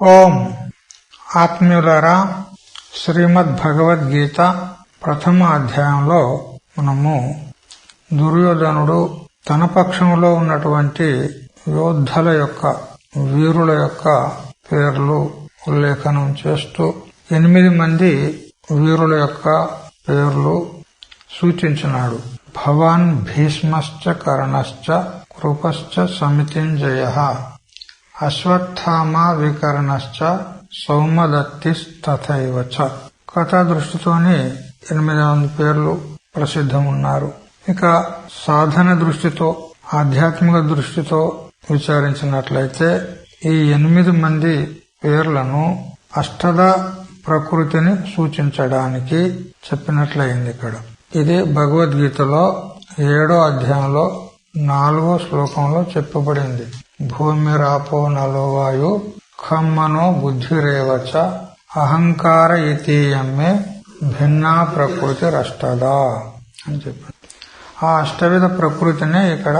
ఓం ఆత్మీయులారా, శ్రీమద్ భగవద్గీత ప్రథమ అధ్యాయంలో మనము దుర్యోధనుడు తన పక్షంలో ఉన్నటువంటి యోద్ధుల యొక్క వీరుల యొక్క పేర్లు ఉల్లేఖనం చేస్తూ 8 మంది వీరుల యొక్క పేర్లు సూచించినాడు. భవాన్ భీష్మశ్చ కర్ణశ్చ కృపశ్చ సమితింజయః అశ్వత్థామ వికర్ణశ్చ సౌమదత్తిస్తథైవ చ. కథా దృష్టితోనే 8 పేర్లు ప్రసిద్ధమున్నారు. ఇక సాధన దృష్టితో, ఆధ్యాత్మిక దృష్టితో విచారించినట్లయితే ఈ 8 మంది పేర్లను అష్టద ప్రకృతిని సూచించడానికి చెప్పినట్లయింది. ఇక్కడ ఇది భగవద్గీతలో 7వ అధ్యాయంలో 4వ శ్లోకంలో చెప్పబడింది. భూమిరాపో నలో వాయు ఖం మనో బుద్ధిరేవచ అహంకార ఇతీయమ్మే భిన్నా ప్రకృతి రష్టదా అని చెప్పి ఆ అష్టవిధ ప్రకృతినే ఇక్కడ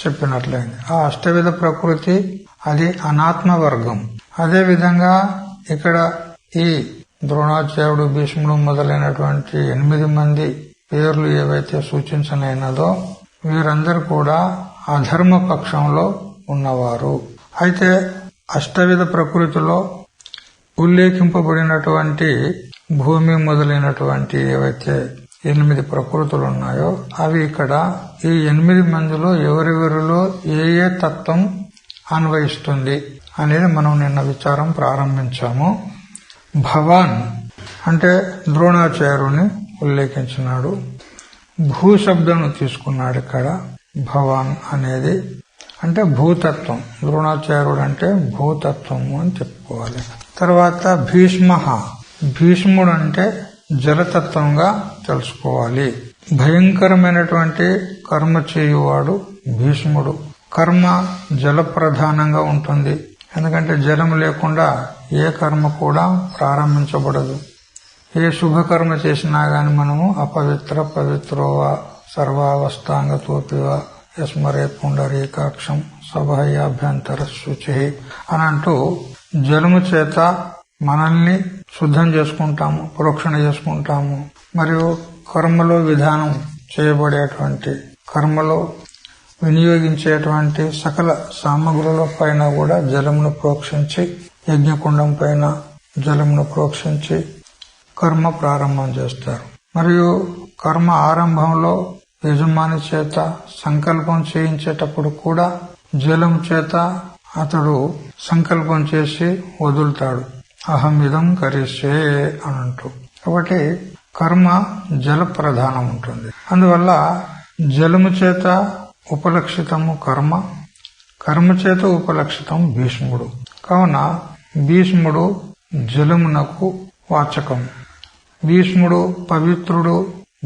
చెప్పినట్లయింది. ఆ అష్టవిధ ప్రకృతి అది అనాత్మ వర్గం. అదే విధంగా ఇక్కడ ఈ ద్రోణాచార్యుడు, భీష్ముడు మొదలైనటువంటి 8 మంది పేర్లు ఏవైతే సూచించనైనదో వీరందరూ కూడా అధర్మ పక్షంలో ఉన్నవారు. అయితే అష్టవిధ ప్రకృతిలో ఉల్లేఖింపబడినటువంటి భూమి మొదలైనటువంటి ఏవైతే 8 ప్రకృతులు ఉన్నాయో అవి ఇక్కడ ఈ 8 మందిలో ఎవరెవరిలో ఏ తత్వం అన్వయిస్తుంది అనేది మనం నిన్న విచారం ప్రారంభించాము. భవాన్ అంటే ద్రోణాచార్యుని ఉల్లేఖించినాడు. భూ శబ్దం తీసుకున్నాడు. ఇక్కడ భవాన్ అనేది అంటే భూతత్వం. ద్రోణాచార్యుడు అంటే భూతత్వము అని చెప్పుకోవాలి. తర్వాత భీష్మ, భీష్ముడు అంటే జలతత్వంగా తెలుసుకోవాలి. భయంకరమైనటువంటి కర్మ చేయువాడు భీష్ముడు. కర్మ జల ప్రధానంగా ఉంటుంది. ఎందుకంటే జలం లేకుండా ఏ కర్మ కూడా ప్రారంభించబడదు. ఏ శుభకర్మ చేసినా గాని మనము అపవిత్ర పవిత్రోవా సర్వావస్థాంగతోపివా యస్మరే పుండరీకాక్షం సభయాభ్యంతర శుచి అని అంటూ జలము చేత మనల్ని శుద్ధం చేసుకుంటాము, ప్రోక్షణ చేసుకుంటాము. మరియు కర్మలో విధానం చేయబడేటువంటి కర్మలో వినియోగించేటువంటి సకల సామగ్రుల పైన కూడా జలమును ప్రోక్షించి, యజ్ఞకుండం పైన జలమును ప్రోక్షించి కర్మ ప్రారంభం చేస్తారు. మరియు కర్మ ఆరంభంలో యజమాని చేత సంకల్పం చేయించేటప్పుడు కూడా జలం చేత అతడు సంకల్పం చేసి వదులుతాడు. అహమిదం కరిష్యే అని అంటూ. కాబట్టి కర్మ జల ప్రధానం ఉంటుంది. అందువల్ల జలము చేత ఉపలక్షితము కర్మ, కర్మ చేత ఉపలక్షితం భీష్ముడు. కావున భీష్ముడు జలమునకు వాచకం. భీష్ముడు పవిత్రుడు,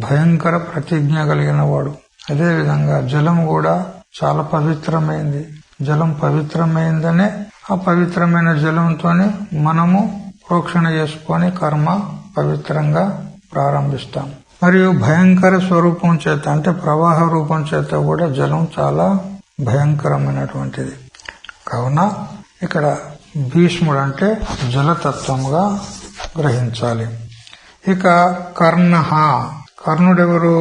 భయంకర ప్రతిజ్ఞ కలిగిన వాడు. అదేవిధంగా జలం కూడా చాలా పవిత్రమైంది. జలం పవిత్రమైందనే ఆ పవిత్రమైన జలంతోనే మనము ప్రోక్షణ చేసుకొని కర్మ పవిత్రంగా ప్రారంభిస్తాం. మరియు భయంకర స్వరూపం చేత అంటే ప్రవాహ రూపం చేత కూడా జలం చాలా భయంకరమైనటువంటిది. కావున ఇక్కడ భీష్ముడు అంటే జలతత్వముగా గ్రహించాలి. ఇక కర్ణ, కర్ణుడెవరు?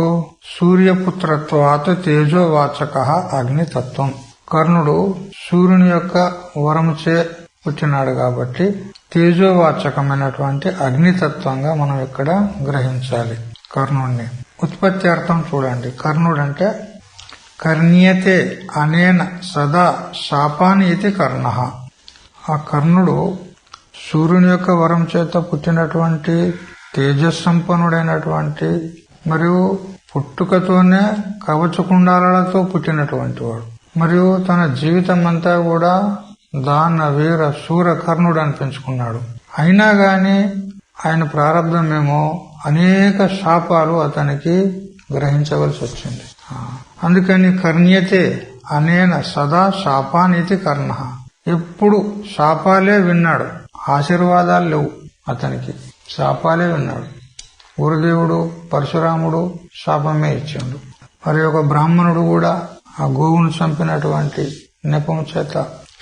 సూర్యపుత్రత్వాత్ తేజోవాచక అగ్నితత్వం. కర్ణుడు సూర్యుని యొక్క వరముచే పుట్టినాడు కాబట్టి తేజోవాచకమైనటువంటి అగ్నితత్వంగా మనం ఇక్కడ గ్రహించాలి కర్ణుడిని. ఉత్పత్తి అర్థం చూడండి. కర్ణుడంటే కర్ణ్యతే అనేన సదా శాపాని ఇది కర్ణ. ఆ కర్ణుడు సూర్యుని యొక్క వరం చేత పుట్టినటువంటి తేజస్సంపన్నుడైనటువంటి మరియు పుట్టుకతోనే కవచకుండాలతో పుట్టినటువంటి వాడు. మరియు తన జీవితం అంతా కూడా దాన వీర శూర కర్ణుడు అనిపించుకున్నాడు. అయినా గాని ఆయన ప్రారంభమేమో అనేక శాపాలు అతనికి గ్రహించవలసి వచ్చింది. అందుకని కర్ణ్యతే అనేన సదా శాపానితి కర్ణ. ఎప్పుడు శాపాలే విన్నాడు, ఆశీర్వాదాలు లేవు అతనికి. శాపాలే విన్నాడు. గురుదేవుడు పరశురాముడు శాపమే ఇచ్చాడు. మరి ఒక బ్రాహ్మణుడు కూడా ఆ గోవును చంపినటువంటి నెపము చేత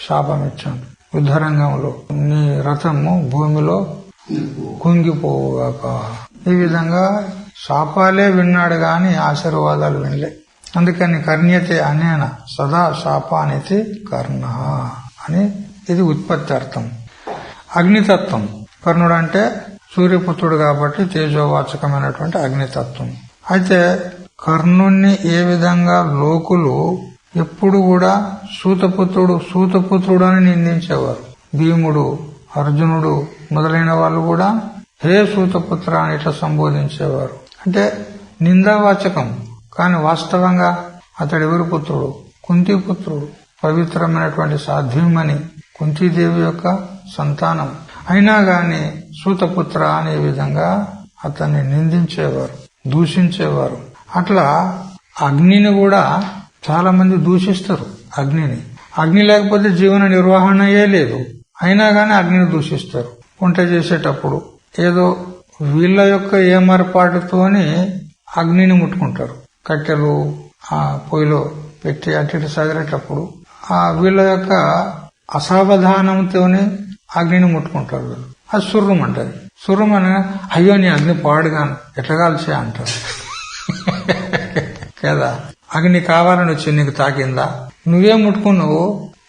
శాపం ఇచ్చాడు. యుద్ధరంగంలో నీ రథము భూమిలో కుంగిపోవుగాక. ఈ విధంగా శాపాలే విన్నాడు గాని ఆశీర్వాదాలు వినలే. అందుకని కర్ణ్యతే అనేన సదా శాపానితి కర్ణ అని ఇది ఉత్పత్తి అర్థం. అగ్నితత్వం కర్ణుడు అంటే సూర్యపుత్రుడు కాబట్టి తేజోవాచకమైనటువంటి అగ్నితత్వం. అయితే కర్ణుణ్ణి ఏ విధంగా లోకులు ఎప్పుడు కూడా సూతపుత్రుడు అని నిందించేవారు. భీముడు, అర్జునుడు మొదలైన వాళ్ళు కూడా హే సూతపుత్ర అని ఇట్లా సంబోధించేవారు. అంటే నిందావాచకం. కానీ వాస్తవంగా అతడు ఎవరి పుత్రుడు? కుంతిపుత్రుడు, పవిత్రమైనటువంటి సాధ్వీమణి కుంతీదేవి యొక్క సంతానం. అయినా గాని సూతపుత్ర అనే విధంగా అతన్ని నిందించేవారు, దూషించేవారు. అట్లా అగ్నిని కూడా చాలా మంది దూషిస్తారు. అగ్ని లేకపోతే జీవన నిర్వహణయే లేదు. అయినా గాని అగ్నిని దూషిస్తారు. వంట చేసేటప్పుడు ఏదో వీళ్ళ యొక్క ఏమర్పాటుతోని అగ్నిని ముట్టుకుంటారు. కట్టెలు ఆ పొయ్యిలో పెట్టి అటు సదిరేటప్పుడు ఆ వీళ్ళ యొక్క అసావధానంతోనే అగ్నిని ముట్టుకుంటారు వీళ్ళు. అది సుర్రమంటది. సుర్రమని అయ్యో నీ అగ్ని పాడుగాను ఎట్లా కాల్చే అంటారు కదా. అగ్ని కావాలని వచ్చి నీకు తాకిందా? నువ్వే ముట్టుకున్నావు.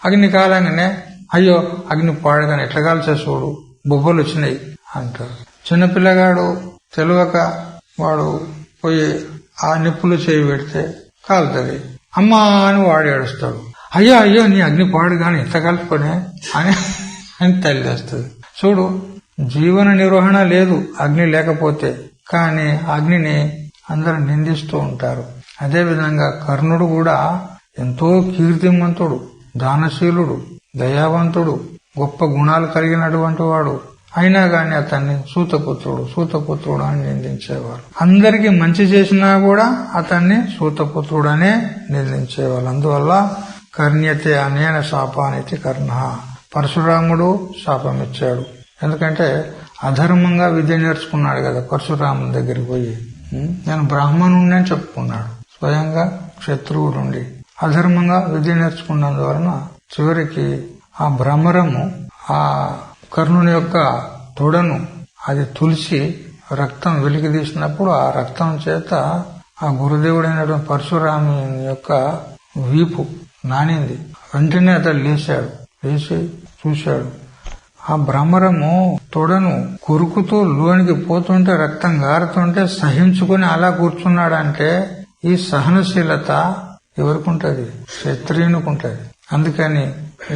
అగ్ని కాలంగానే అయ్యో అగ్ని పాడుగాను ఎట్లా కాల్చే చూడు, బొబ్బలు వచ్చినాయి అంటారు. చిన్నపిల్లగాడు తెలియక వాడు పోయి ఆ నిప్పులు చేయి పెడితే కాలుతుంది. అమ్మా అని వాడు ఏడుస్తాడు. అయ్యో అయ్యో నీ అగ్ని పాడుగాని ఎంత కలుపుకొనే అని తల్లి వస్తుంది. చూడు, జీవన నిర్వహణ లేదు అగ్ని లేకపోతే. కానీ అగ్నిని అందరూ నిందిస్తూ ఉంటారు. అదేవిధంగా కర్ణుడు కూడా ఎంతో కీర్తిమంతుడు, దానశీలుడు, దయావంతుడు, గొప్ప గుణాలు కలిగినటువంటి వాడు. అయినా గాని అతన్ని సూతపుత్రుడు అని నిందించేవారు. అందరికీ మంచి చేసినా కూడా అతన్ని సూతపుత్రుడనే నిందించేవారు. అందువల్ల కర్ణ్యతే అనేన శాపానితి కర్ణ. పరశురాముడు శాపమిచ్చాడు. ఎందుకంటే అధర్మంగా విద్య నేర్చుకున్నాడు కదా. పరశురాముని దగ్గరికి పోయి నేను బ్రాహ్మణుణ్ణి అని చెప్పుకున్నాడు. స్వయంగా క్షత్రువుడుండి అధర్మంగా విద్య నేర్చుకున్నందువలన చివరికి ఆ భ్రమరము ఆ కర్ణుని యొక్క తొడను అది తులిసి రక్తం వెలికి తీసినప్పుడు ఆ రక్తం చేత ఆ గురుదేవుడైనటువంటి పరశురాముని యొక్క వీపు నానింది. వెంటనే అతడు లేచి చూశాడు. ఆ భ్రమరము తొడను కొరుకుతూ లోనికి పోతుంటే రక్తం గారుతుంటే సహించుకుని అలా కూర్చున్నాడంటే ఈ సహనశీలత ఎవరికుంటది? క్షత్రియునికుంటది. అందుకని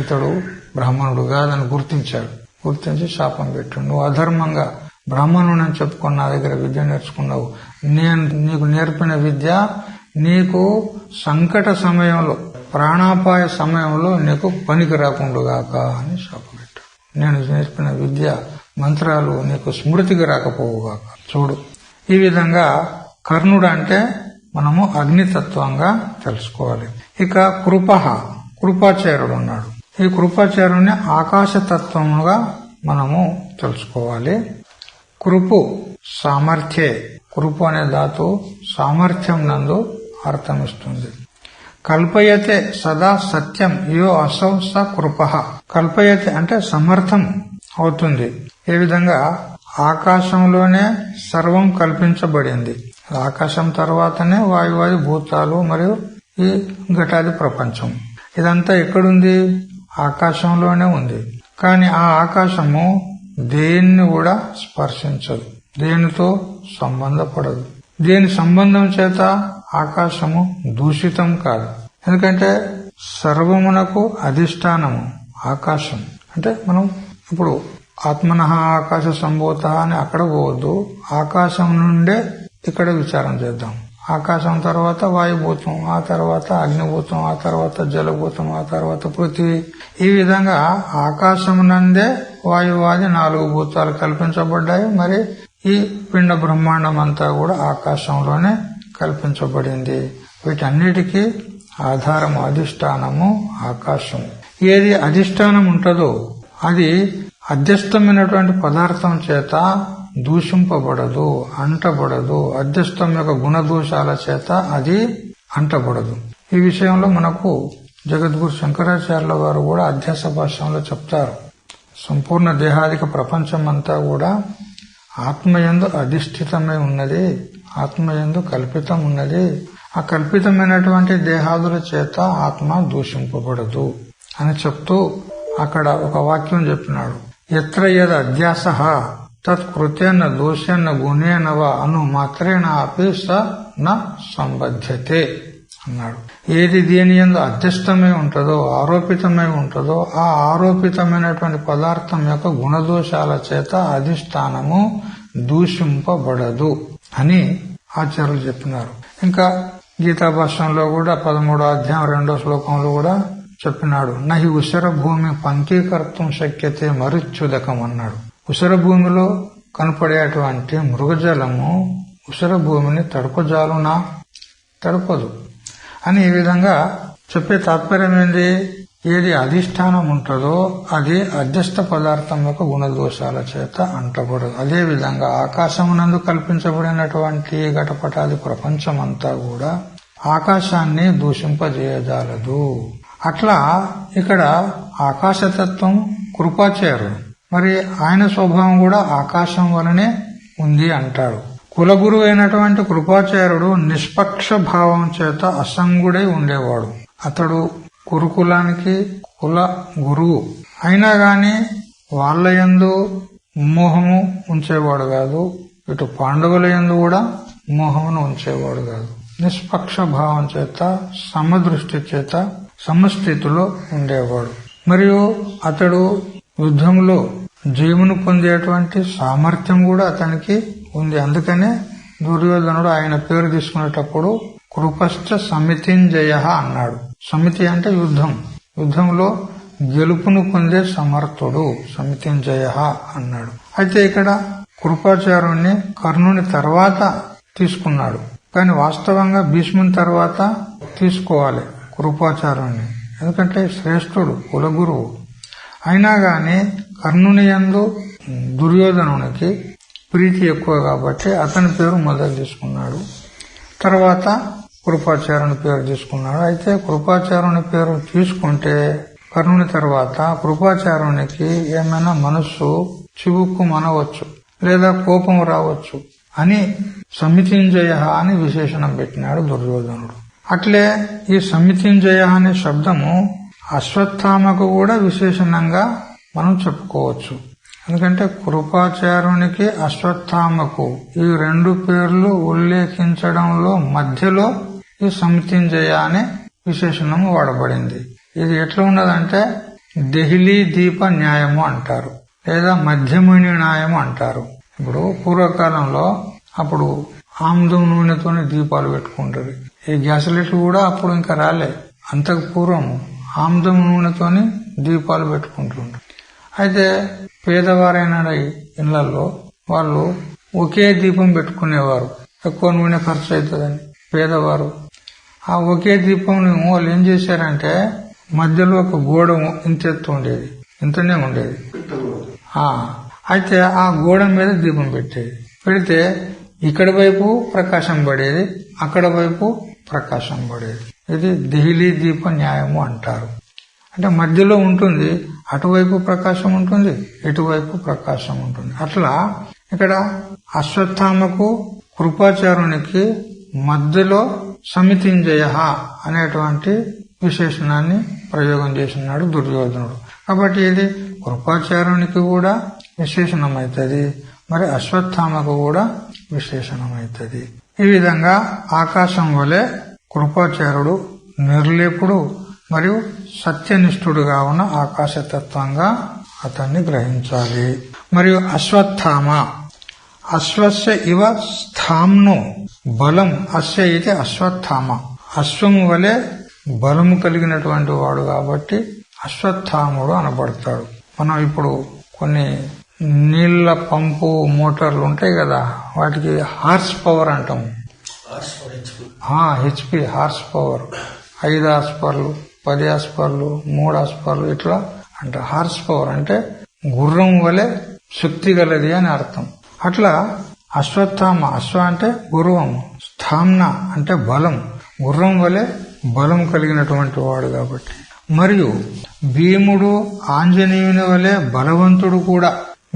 ఇతడు బ్రాహ్మణుడు కాదని గుర్తించి శాపం పెట్టాడు. నువ్వు అధర్మంగా బ్రాహ్మణుడని చెప్పుకుని నా దగ్గర విద్య నేర్చుకున్నావు. నేను నీకు నేర్పిన విద్య నీకు సంకట సమయంలో, ప్రాణాపాయ సమయంలో నీకు పనికి రాకుండుగాక అని శాపం పెట్టాడు. నేను నేర్పిన విద్య మంత్రాలు నీకు స్మృతికి రాకపోవుగాక. చూడు, ఈ విధంగా కర్ణుడు అంటే మనము అగ్నితత్వంగా తెలుసుకోవాలి. ఇక కృపాచార్యుడు ఉన్నాడు. ఈ కృపాచార్యుని ఆకాశతత్వముగా మనము తెలుసుకోవాలి. కృపు సామర్థ్యే. కృపు అనే ధాతు సామర్థ్యం నందు అర్థమిస్తుంది. కల్పయతే సదా సత్యం యో అసౌ స కృప. కల్పయతే అంటే సమర్థం అవుతుంది. ఏ విధంగా ఆకాశంలోనే సర్వం కల్పించబడింది. ఆకాశం తర్వాతనే వాయువాది భూతాలు మరియు ఈ ఘటాది ప్రపంచం. ఇదంతా ఎక్కడుంది? ఆకాశంలోనే ఉంది. కానీ ఆ ఆకాశము దేన్ని కూడా స్పర్శించదు, దేనితో సంబంధపడదు. దేని సంబంధం చేత ఆకాశము దూషితం కాదు. ఎందుకంటే సర్వమునకు అధిష్టానము ఆకాశం. అంటే మనం ఇప్పుడు ఆత్మనః ఆకాశ సంభూత అని అక్కడ పోవద్దు. ఆకాశం నుండే ఇక్కడ విచారం చేద్దాం. ఆకాశం తర్వాత వాయుభూతం, ఆ తర్వాత అగ్నిభూతం, ఆ తర్వాత జలభూతం, ఆ తర్వాత పృథ్వీ. ఈ విధంగా ఆకాశం నందే వాయువాది 4 భూతాలు కల్పించబడ్డాయి. మరి ఈ పిండ బ్రహ్మాండం అంతా కూడా ఆకాశంలోనే కల్పించబడింది. వీటన్నిటికీ ఆధారము, అధిష్టానము ఆకాశం. ఏది అధిష్టానం ఉంటుందో అది అధ్యస్థమైనటువంటి పదార్థం చేత దూషింపబడదు, అంటబడదు. అధ్యస్థం యొక్క గుణదోషాల చేత అది అంటబడదు. ఈ విషయంలో మనకు జగద్గురు శంకరాచార్యుల వారు కూడా అధ్యాస భాష్యంలో చెప్తారు. సంపూర్ణ దేహాదిక ప్రపంచమంతా కూడా ఆత్మయందు అధిష్ఠితమై ఉన్నది, ఆత్మయందు కల్పితం ఉన్నది. ఆ కల్పితమైనటువంటి దేహాదుల చేత ఆత్మ దూషింపబడదు అని చెప్తూ అక్కడ ఒక వాక్యం చెప్పినాడు. ఎత్ర యద్ అధ్యాస తత్కృతేన దోషేన గుణేనవ అను మాత్రేణ అపి స న సంబధ్యతే అన్నాడు. ఏది దేని యందు అధ్యస్థమై ఉంటుందో, ఆరోపితమై ఉంటుందో, ఆ ఆరోపితమైనటువంటి పదార్థం యొక్క గుణదోషాల చేత అధిష్టానము దూషింపబడదు అని ఆచార్యులు చెప్పినారు. ఇంకా గీతాభాష్యంలో కూడా 13వ అధ్యాయం 2వ శ్లోకంలో కూడా చెప్పినాడు. నహి ఉసర భూమి పంకీకర్తం శక్యతే మరుచ్యుదకం అన్నాడు. ఉసర భూమిలో కనపడేటువంటి మృగజలము ఉసర భూమిని తడుపజాలునా? తడపదు అని ఈ విధంగా చెప్పే తాత్పర్యం ఏంది? ఏది అధిష్టానం ఉంటుందో అది అధ్యస్థ పదార్థం యొక్క గుణదోషాల చేత అంటబడదు. అదే విధంగా ఆకాశమునందు కల్పించబడినటువంటి ఘటపటాది ప్రపంచమంతా కూడా ఆకాశాన్ని దూషింపజేయజాలదు. అట్లా ఇక్కడ ఆకాశతత్వం కృపాచార్యుడు, మరి ఆయన స్వభావం కూడా ఆకాశం వలనే ఉంది అంటాడు. కులగురువు అయినటువంటి కృపాచార్యుడు నిష్పక్ష భావం చేత అసంగుడై ఉండేవాడు. అతడు కురుకులానికి కుల గురువు అయినా గాని వాళ్ళ యందు మోహము ఉంచేవాడు కాదు, ఇటు పాండవుల యందు కూడా మోహమును ఉంచేవాడు కాదు. నిష్పక్ష భావం చేత సమదృష్టి చేత సమస్థితిలో ఉండేవాడు. మరియు అతడు యుద్ధంలో జయమును పొందేటువంటి సామర్థ్యం కూడా అతనికి ఉంది. అందుకనే దుర్యోధనుడు ఆయన పేరు తీసుకునేటప్పుడు కృపశ్చ సమితింజయ అన్నాడు. సమితి అంటే యుద్ధం, యుద్ధంలో గెలుపును పొందే సమర్థుడు, సమితింజయ అన్నాడు. అయితే ఇక్కడ కృపాచార్యుణ్ణి కర్ణుని తర్వాత తీసుకున్నాడు, కానీ వాస్తవంగా భీష్ముని తర్వాత తీసుకోవాలి కృపాచార్యుణ్ణి, ఎందుకంటే శ్రేష్ఠుడు, కులగురువు. అయినా గాని కర్ణుని యందు దుర్యోధనునికి ప్రీతి ఎక్కువ కాబట్టి అతని పేరు మొదలు తీసుకున్నాడు, తర్వాత కృపాచార్యుని పేరు తీసుకున్నాడు. అయితే కృపాచార్యుని పేరు తీసుకుంటే కర్ణుని తర్వాత కృపాచార్యునికి ఏమైనా మనస్సు చివుక్కు మనవచ్చు, లేదా కోపం రావచ్చు అని సమితింజయ అని విశేషణం పెట్టినాడు దుర్యోధనుడు. అట్లే ఈ సమితింజయ అనే శబ్దము అశ్వత్థామకు కూడా విశేషణంగా మనం చెప్పుకోవచ్చు. ఎందుకంటే కృపాచార్యునికి అశ్వత్థామకు ఈ రెండు పేర్లు ఉల్లేఖించడంలో మధ్యలో ఈ సమితింజయ అనే విశేషణము వాడబడింది. ఇది ఎట్లా ఉన్నదంటే దెహ్లీ దీప న్యాయము అంటారు, లేదా మధ్యముని న్యాయము అంటారు. ఇప్పుడు పూర్వకాలంలో అప్పుడు ఆముదం నూనెతోని దీపాలు పెట్టుకుంటారు. ఈ గ్యాస్ లైట్లు కూడా అప్పుడు ఇంకా రాలే, అంతకు పూర్వం ఆముదం నూనెతోని దీపాలు పెట్టుకుంటుంటారు. అయితే పేదవారైన ఇళ్లలో వాళ్ళు ఒకే దీపం పెట్టుకునేవారు, ఎక్కువ నూనె ఖర్చు అవుతుందని. పేదవారు ఆ ఒకే దీపం వాళ్ళు ఏం చేశారంటే మధ్యలో ఒక గోడ ఇంతెత్తు ఉండేది, ఇంతనే ఉండేది. అయితే ఆ గోడ మీద దీపం పెడితే ఇక్కడ వైపు ప్రకాశం పడేది, అక్కడ వైపు ప్రకాశం పడేది. ఇది దెహ్లీ దీప న్యాయము అంటారు. అంటే మధ్యలో ఉంటుంది, అటువైపు ప్రకాశం ఉంటుంది, ఇటువైపు ప్రకాశం ఉంటుంది. అట్లా ఇక్కడ అశ్వత్థామకు కృపాచార్యునికి మధ్యలో సమితింజయ అనేటువంటి విశేషణాన్ని ప్రయోగం చేసినాడు దుర్యోధనుడు. కాబట్టి ఇది కృపాచార్యునికి కూడా విశేషణమైతుంది, మరి అశ్వత్థామకు కూడా విశేషణమైతుంది. ఈ విధంగా ఆకాశం వలె కృపాచార్యుడు నిర్లేపుడు మరియు సత్యనిష్ఠుడుగా ఉన్న ఆకాశతత్వంగా అతన్ని గ్రహించాలి. మరియు అశ్వత్థామ అశ్వస్య ఇవ స్థామ్ను బలం అస్య ఇది అశ్వత్థామ, అశ్వము వలె బలము కలిగినటువంటి వాడు కాబట్టి అశ్వత్థాముడు అనబడతాడు. మనం ఇప్పుడు కొన్ని నీళ్ల పంపు మోటార్లు ఉంటాయి కదా, వాటికి హార్స్ పవర్ అంటాము. హెచ్పి హార్స్ పవర్ 5 హార్స్పవర్లు, 10 హార్స్పవర్లు, 3 హార్స్పవర్లు ఇట్లా అంటే హార్స్ పవర్ అంటే గుర్రం వలె శక్తి గలది అని అర్థం. అట్లా అశ్వత్థామ, అశ్వ అంటే గుర్రము, స్థామ్న అంటే బలం, గుర్రం వలె బలం కలిగినటువంటి వాడు కాబట్టి. మరియు భీముడు ఆంజనేయుని వలె బలవంతుడు కూడా.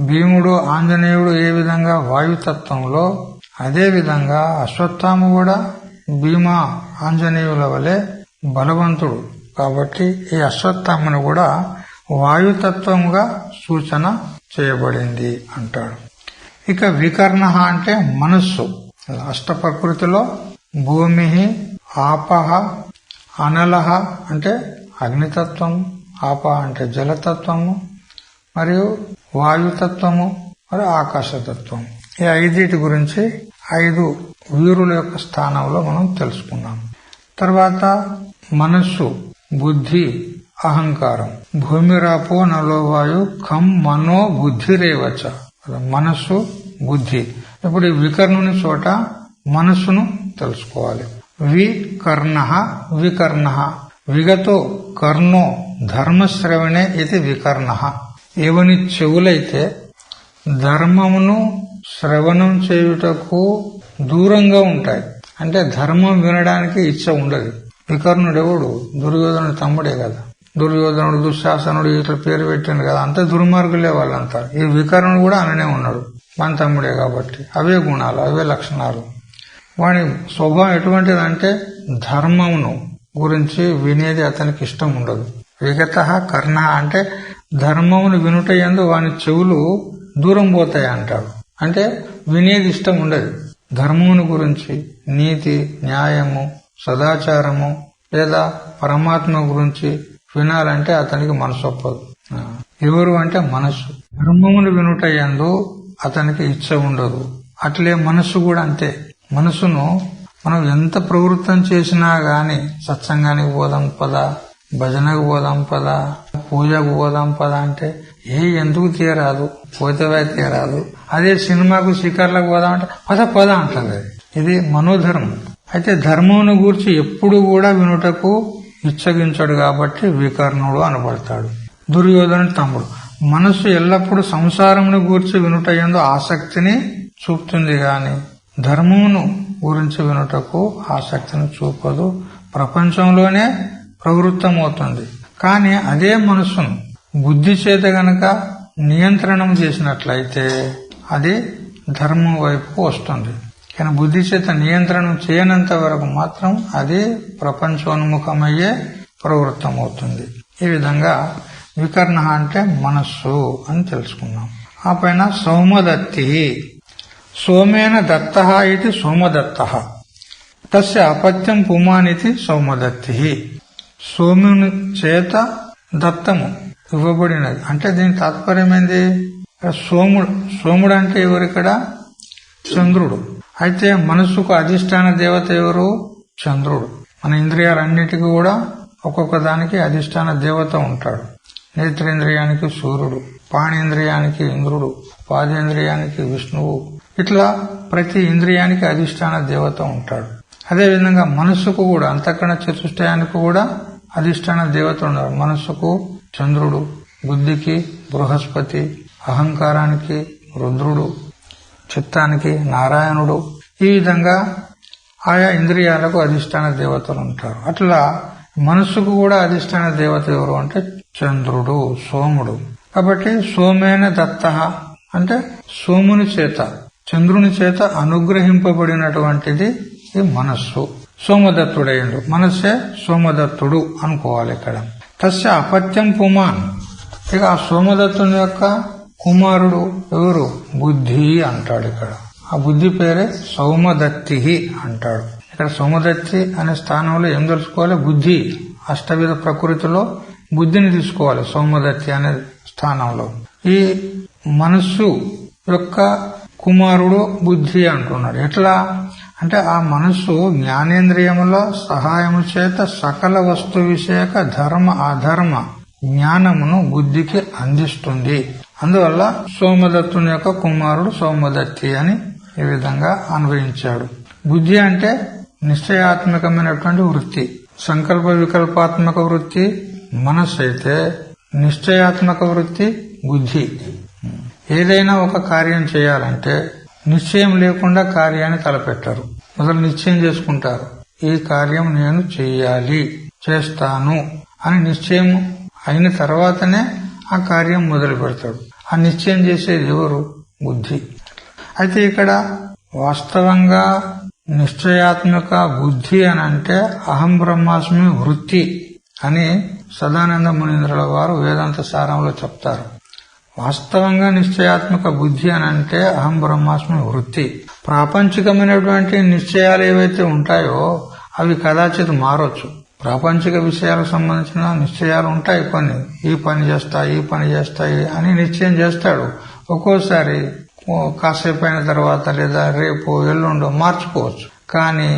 భీముడు ఆంజనేయుడు ఏ విధంగా వాయుతత్వంలో, అదే విధంగా అశ్వత్థామ కూడా భీమ ఆంజనేయుల వలె బలవంతుడు కాబట్టి ఈ అశ్వత్థామను కూడా వాయుతత్వంగా సూచన చేయబడింది అంటాడు. ఇక వికర్ణ అంటే మనస్సు. అష్ట ప్రకృతిలో భూమి, ఆపహ, అనలహ అంటే అగ్నితత్వము, ఆప అంటే జలతత్వము, మరియు వాయుతత్వము, మరియు ఆకాశతత్వము. ఈ ఐదిటి గురించి 5 వీరుల యొక్క స్థానంలో మనం తెలుసుకున్నాం. తర్వాత మనస్సు, బుద్ధి, అహంకారం. భూమిరాపో నలోవాయు ఖం మనో బుద్ధిరేవచ. మనస్సు, బుద్ధి. ఇప్పుడు ఈ వికర్ణుని చోట మనస్సును తెలుసుకోవాలి. వికర్ణ వికర్ణ విగతో కర్ణో ధర్మశ్రవణే ఇది వికర్ణ. ఎవని చెవులైతే ధర్మమును శ్రవణం చేయుటకు దూరంగా ఉంటాయి, అంటే ధర్మం వినడానికి ఇచ్చ ఉండదు. వికర్ణుడెవడు? దుర్యోధనుడు తమ్ముడే కదా. దుర్యోధనుడు, దుశ్శాసనుడు ఇట్లా పేరు పెట్టాడు కదా, అంతా దుర్మార్గులే వాళ్ళంతా. ఈ వికర్ణుడు కూడా అననే ఉన్నాడు, మన తమ్ముడే కాబట్టి. అవే గుణాలు, అవే లక్షణాలు. వాని స్వభావం ఎటువంటిదంటే ధర్మమును గురించి వినేది అతనికి ఇష్టం ఉండదు. విగత కర్ణ అంటే ధర్మమును వినుట యందు వాని చెవులు దూరం పోతాయి అంటాడు. అంటే వినేది ఇష్టం ఉండదు. ధర్మమును గురించి, నీతి, న్యాయము, సదాచారము లేదా పరమాత్మ గురించి వినాలంటే అతనికి మనసు ఒప్పదు. ఎవరు అంటే మనస్సు. ధర్మమును వినుట యందు అతనికి ఇచ్చ ఉండదు. అట్లే మనస్సు కూడా అంతే. మనసును మనం ఎంత ప్రవృత్తం చేసినా గాని, సత్సంగానికి పోదాం పదా, భజనకు పోదాం పదా, పూజకు పోదాం పదా అంటే ఎందుకు తీయరాదు, పోతేవే తీయరాదు. అదే సినిమాకు, శిఖర్లకు పోదాం అంటే పద పద అంటది. ఇది మనోధర్మం. అయితే ధర్మమును గూర్చి ఎప్పుడు కూడా వినుటకు ఇచ్చగించడు కాబట్టి వికర్ణుడు అనబడతాడు. దుర్యోధనుడు తమ్ముడు. మనస్సు ఎల్లప్పుడూ సంసారమును గూర్చి వినుట యందు ఆసక్తిని చూపుతుంది గాని ధర్మమును గురించి వినుటకు ఆసక్తిని చూపదు. ప్రపంచంలోనే ప్రవృత్తమవుతుంది. కానీ అదే మనస్సును బుద్ధి చేత గనక నియంత్రణం చేసినట్లయితే అది ధర్మం వైపు వస్తుంది. కానీ బుద్ధి చేత నియంత్రణం చేయనంత వరకు మాత్రం అది ప్రపంచోన్ముఖమయ్యే ప్రవృత్తమవుతుంది. ఈ విధంగా వికర్ణ అంటే మనస్సు అని తెలుసుకున్నాం. ఆ పైన సౌమదత్తి. సోమేన దత్త ఇది సోమదత్త. తస్య అపత్యం పుమానితి సౌమదత్తి. సోముని చేత దత్తము ఇవ్వబడినది. అంటే దీని తాత్పర్యం ఏంది? సోముడు. సోముడు అంటే ఎవరిక్కడ? చంద్రుడు. అయితే మనస్సుకు అధిష్టాన దేవత ఎవరు? చంద్రుడు. మన ఇంద్రియాలన్నిటికీ కూడా ఒక్కొక్క దానికి అధిష్టాన దేవత ఉంటాడు. నేత్రేంద్రియానికి సూర్యుడు, పాణేంద్రియానికి ఇంద్రుడు, పాదేంద్రియానికి విష్ణువు. ఇట్లా ప్రతి ఇంద్రియానికి అధిష్టాన దేవత ఉంటాడు. అదేవిధంగా మనస్సుకు కూడా, అంతఃకరణ చతుష్టయానికి కూడా అధిష్టాన దేవత ఉన్నారు. మనస్సుకు చంద్రుడు, బుద్ధికి బృహస్పతి, అహంకారానికి రుద్రుడు, చిత్తానికి నారాయణుడు. ఈ విధంగా ఆయా ఇంద్రియాలకు అధిష్టాన దేవతలు ఉంటారు. అట్లా మనస్సుకు కూడా అధిష్టాన దేవత ఎవరు అంటే చంద్రుడు, సోముడు. కాబట్టి సోమేన దత్త అంటే సోముని చేత, చంద్రుని చేత అనుగ్రహింపబడినటువంటిది ఈ మనస్సు. సోమదత్తుడయ్యండు. మనస్సే సోమదత్తుడు అనుకోవాలి ఇక్కడ. తస్య అపత్యం పుమాన్. ఇక ఆ సోమదత్తుని యొక్క కుమారుడు ఎవరు? బుద్ధి అంటాడు ఇక్కడ. ఆ బుద్ధి పేరే సౌమదత్తి అంటాడు. ఇక్కడ సౌమదత్తి అనే స్థానంలో ఏం తెలుసుకోవాలి? బుద్ధి. అష్టవిధ ప్రకృతిలో బుద్ధిని తీసుకోవాలి సౌమదత్తి అనే స్థానంలో. ఈ మనస్సు యొక్క కుమారుడు బుద్ధి అంటున్నాడు. ఎట్లా అంటే ఆ మనస్సు జ్ఞానేంద్రియముల సహాయము చేత సకల వస్తు విషయక ధర్మ అధర్మ జ్ఞానమును బుద్ధికి అందిస్తుంది. అందువల్ల సోమదత్తుని యొక్క కుమారుడు సౌమదత్తి అని ఈ విధంగా అన్వయించాడు. బుద్ధి అంటే నిశ్చయాత్మకమైనటువంటి వృత్తి. సంకల్ప వికల్పాత్మక వృత్తి మనస్సు అయితే, నిశ్చయాత్మక వృత్తి బుద్ధి. ఏదైనా ఒక కార్యం చేయాలంటే నిశ్చయం లేకుండా కార్యాన్ని తలపెట్టరు. మొదలు నిశ్చయం చేసుకుంటారు. ఈ కార్యం నేను చెయ్యాలి, చేస్తాను అని నిశ్చయం అయిన తర్వాతనే ఆ కార్యం మొదలు పెడతాడు. ఆ నిశ్చయం చేసేది ఎవరు? బుద్ధి. అయితే ఇక్కడ వాస్తవంగా నిశ్చయాత్మక బుద్ధి అని అంటే అహం బ్రహ్మాస్మి వృత్తి అని సదానంద మునీంద్రుల వారు వేదాంత సారంలో చెప్తారు. వాస్తవంగా నిశ్చయాత్మక బుద్ధి అని అంటే అహం బ్రహ్మాస్మి వృత్తి. ప్రాపంచికమైనటువంటి నిశ్చయాలు ఏవైతే ఉంటాయో అవి కదాచిత్ మారొచ్చు. ప్రాపంచిక విషయాలకు సంబంధించిన నిశ్చయాలు ఉంటాయి. కొన్ని ఈ పని చేస్తాయి అని నిశ్చయం చేస్తాడు. ఒక్కోసారి కాసేపు అయిన తర్వాత లేదా రేపు ఎల్లుండో మార్చుకోవచ్చు. కానీ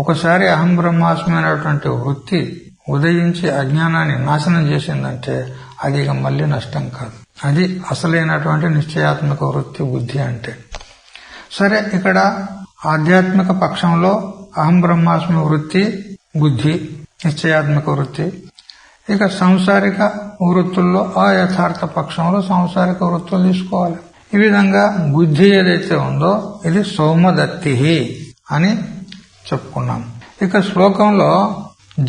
ఒకసారి అహం బ్రహ్మాస్మి అనేటువంటి వృత్తి ఉదయించి అజ్ఞానాన్ని నాశనం చేసిందంటే అది ఇక మళ్లీ నష్టం కాదు. అది అసలైనటువంటి నిశ్చయాత్మక వృత్తి బుద్ధి అంటే. సరే, ఇక్కడ ఆధ్యాత్మిక పక్షంలో అహం బ్రహ్మాస్మి వృత్తి బుద్ధి నిశ్చయాత్మక వృత్తి. ఇక సాంసారిక వృత్తుల్లో ఆ యథార్థ పక్షంలో సాంసారిక వృత్తులు తీసుకోవాలి. ఈ విధంగా బుద్ధి ఏదైతే ఉందో ఇది సౌమదత్తి అని చెప్పుకున్నాం. ఇక శ్లోకంలో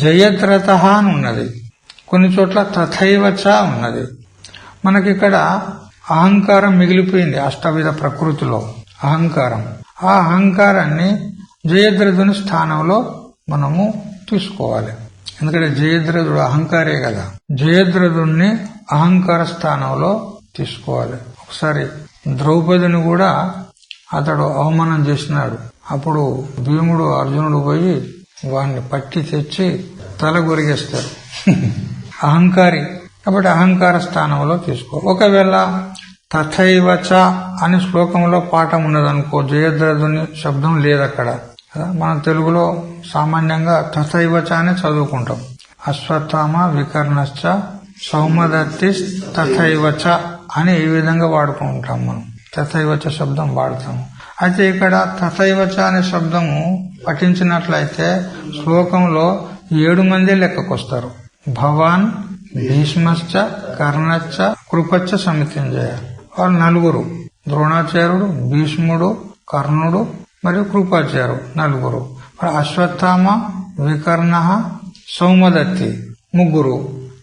జయద్రత అని ఉన్నది, కొన్ని చోట్ల తథైవచ ఉన్నది. మనకిక్కడ అహంకారం మిగిలిపోయింది. అష్టవిధ ప్రకృతిలో అహంకారం. ఆ అహంకారాన్ని జయద్రథుని స్థానంలో మనము తీసుకోవాలి. ఎందుకంటే జయద్రథుడు అహంకారే కదా. జయద్రథుణ్ణి అహంకార స్థానంలో తీసుకోవాలి. ఒకసారి ద్రౌపదిని కూడా అతడు అవమానం చేసినాడు. అప్పుడు భీముడు అర్జునుడు పోయి వాడిని పట్టి తెచ్చి తల గొరిగేస్తారు. అహంకారి కాబట్టి అహంకార స్థానంలో తీసుకో. ఒకవేళ తథైవచ అని శ్లోకంలో పాఠం ఉన్నదనుకో, జయద్రథుని శబ్దం లేదక్కడ. మనం తెలుగులో సామాన్యంగా తథైవచ అని చదువుకుంటాం. అశ్వత్థామ వికర్ణశ్చ సౌమదత్తి తథైవచ అని ఈ విధంగా వాడుకుంటాం. మనం తథైవచ శబ్దం వాడతాము. అయితే ఇక్కడ తథైవచ అనే శబ్దము పఠించినట్లయితే శ్లోకంలో 7 మంది లెక్కకొస్తారు. భవాన్, భీష్మశ్చ, కర్ణశ్చ, కృపచ్చ, సమితింజయ. వాళ్ళు 4. ద్రోణాచార్యుడు, భీష్ముడు, కర్ణుడు మరియు కృపాచార్యుడు 4. అశ్వత్థామ, వికర్ణ, సౌమదత్తి 3.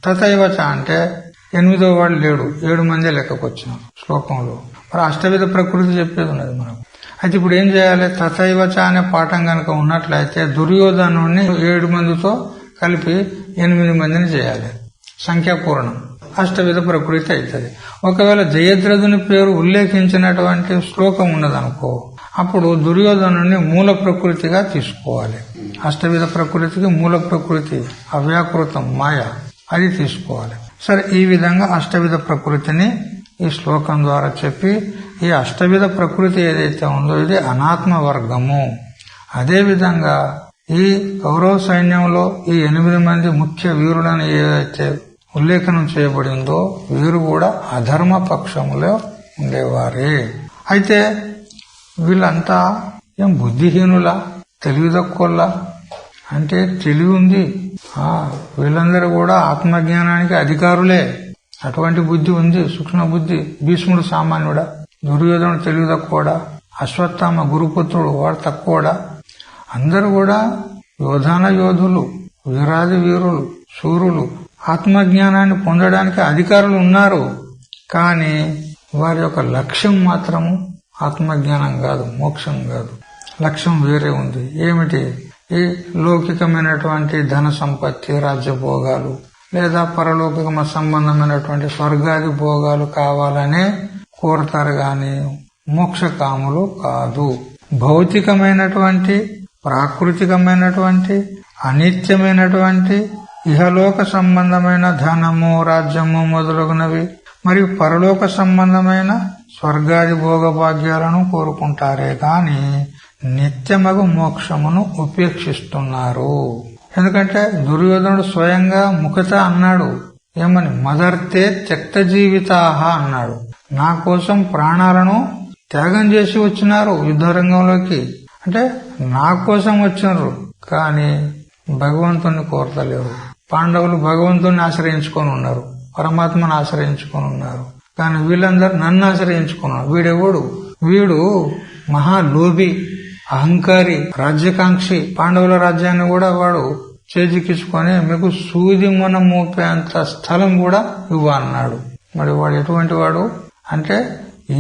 తథైవచ అంటే 8వ వాడు లేడు, 7 మంది లెక్కకొచ్చారు శ్లోకంలో. మరి అష్టవిధ ప్రకృతి చెప్పేది ఉన్నది మనకు. అయితే ఇప్పుడు ఏం చేయాలి? తథైవచ అనే పాఠం కనుక ఉన్నట్లయితే దుర్యోధనుడిని 7 మందితో కలిపి 8 మందిని చేయాలి. సంఖ్యాపూర్ణం అష్టవిధ ప్రకృతి అవుతుంది. ఒకవేళ జయద్రథుని పేరు ఉల్లేఖించినటువంటి శ్లోకం ఉన్నదనుకో, అప్పుడు దుర్యోధనుని మూల ప్రకృతిగా తీసుకోవాలి. అష్టవిధ ప్రకృతికి మూల ప్రకృతి అవ్యాకృతం మాయ, అది తీసుకోవాలి. సరే, ఈ విధంగా అష్టవిధ ప్రకృతిని ఈ శ్లోకం ద్వారా చెప్పి, ఈ అష్టవిధ ప్రకృతి ఏదైతే ఉందో ఇది అనాత్మ వర్గము. అదేవిధంగా ఈ కౌరవ సైన్యంలో ఈ 8 మంది ముఖ్య వీరులను ఏదైతే ఉల్లేఖనం చేయబడిందో వీరు కూడా అధర్మ పక్షములో ఉండేవారే. అయితే వీళ్ళంతా ఏం బుద్ధిహీనులా, తెలివి తక్కువలా అంటే తెలివి ఉంది. వీళ్ళందరూ కూడా ఆత్మజ్ఞానానికి అధికారులే. అటువంటి బుద్ధి ఉంది, సూక్ష్మ బుద్ధి. భీష్ముడు సామాన్యుడా, దుర్యోధనుడు తెలివి తక్కువడా, అశ్వత్థామ గురుపుత్రుడు వాడు తక్కువడా? అందరూ కూడా యోధాన యోధులు, వీరాది వీరులు, శూరులు. ఆత్మజ్ఞానాన్ని పొందడానికి అధికారులు ఉన్నారు. కానీ వారి యొక్క లక్ష్యం మాత్రము ఆత్మజ్ఞానం కాదు, మోక్షం కాదు. లక్ష్యం వేరే ఉంది. ఏమిటి? ఈ లౌకికమైనటువంటి ధన సంపత్తి, రాజ్యభోగాలు లేదా పరలౌకిక సంబంధమైనటువంటి స్వర్గాది భోగాలు కావాలనే కోరతారు గాని మోక్షకాములు కాదు. భౌతికమైనటువంటి, ప్రాకృతికమైనటువంటి, అనిత్యమైనటువంటి ఇహలోక సంబంధమైన ధనము, రాజ్యము మొదలగునవి మరియు పరలోక సంబంధమైన స్వర్గాది భోగభాగ్యాలను కోరుకుంటారే గాని నిత్యమగు మోక్షమును ఉపేక్షిస్తున్నారు. ఎందుకంటే దుర్యోధనుడు స్వయంగా ముఖత అన్నాడు. ఏమని? మదర్తే త్యక్త జీవితాహ అన్నాడు. నా కోసం ప్రాణాలను త్యాగం చేసి వచ్చినారు యుద్ధరంగంలోకి. అంటే నా కోసం వచ్చినారు, కానీ భగవంతుణ్ణి కోరతలేరు. పాండవులు భగవంతుణ్ణి ఆశ్రయించుకొని ఉన్నారు, పరమాత్మను ఆశ్రయించుకొని ఉన్నారు. కానీ వీళ్ళందరూ నన్ను ఆశ్రయించుకున్నారు. వీడెవడు? వీడు మహాలోభి, అహంకారి, రాజ్యకాంక్షి. పాండవుల రాజ్యాన్ని కూడా వాడు చేజికించుకొని మీకు సూది మొన మోపేంత స్థలం కూడా ఇవ్వన్నాడు. మరి వాడు ఎటువంటి వాడు అంటే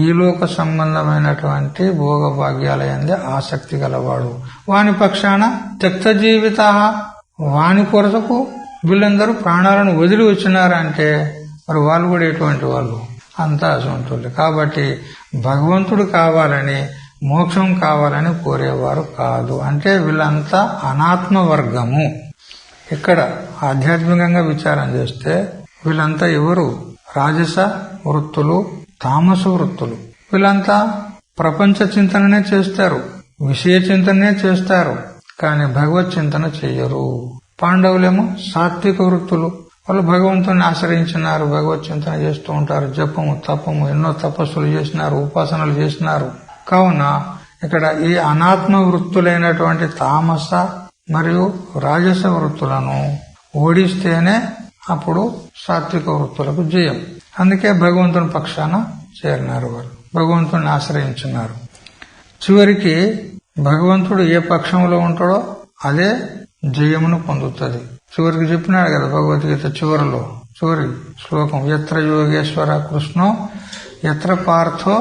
ఈ లోక సంబంధమైనటువంటి భోగభాగ్యాలయందే ఆసక్తి గలవాడు. వాని పక్షాన త్యక్త జీవిత, వాని కొరతకు వీళ్ళందరూ ప్రాణాలను వదిలి వచ్చినారంటే మరి వాళ్ళు కూడా ఎటువంటి వాళ్ళు? అంతా అసంతులు. కాబట్టి భగవంతుడు కావాలని, మోక్షం కావాలని కోరేవారు కాదు. అంటే వీళ్ళంతా అనాత్మ వర్గము. ఇక్కడ ఆధ్యాత్మికంగా విచారం చేస్తే వీళ్ళంతా ఎవరు? రాజస వృత్తులు, తామస వృత్తులు. వీళ్ళంతా ప్రపంచ చింతననే చేస్తారు, విషయ చింతనే చేస్తారు, కానీ భగవత్ చింతన చెయ్యరు. పాండవులేమో సాత్విక వృత్తులు. వాళ్ళు భగవంతుని ఆశ్రయించినారు, భగవత్ చింతన చేస్తూ ఉంటారు. జపము, తపము, ఎన్నో తపస్సులు చేసినారు, ఉపాసనలు చేసినారు. కావున ఇక్కడ ఈ అనాత్మ వృత్తులైనటువంటి తామస మరియు రాజస వృత్తులను ఓడిస్తేనే అప్పుడు సాత్విక వృత్తులకు జయం. అందుకే భగవంతుని పక్షాన చేరినారు, వాళ్ళు భగవంతుని ఆశ్రయించున్నారు. చివరికి భగవంతుడు ఏ పక్షంలో ఉంటాడో అదే జయమును పొందుతుంది. చివరికి చెప్పినాడు కదా భగవద్గీత చివరి శ్లోకం, ఎత్ర యోగేశ్వర కృష్ణో ఎత్ర పార్థో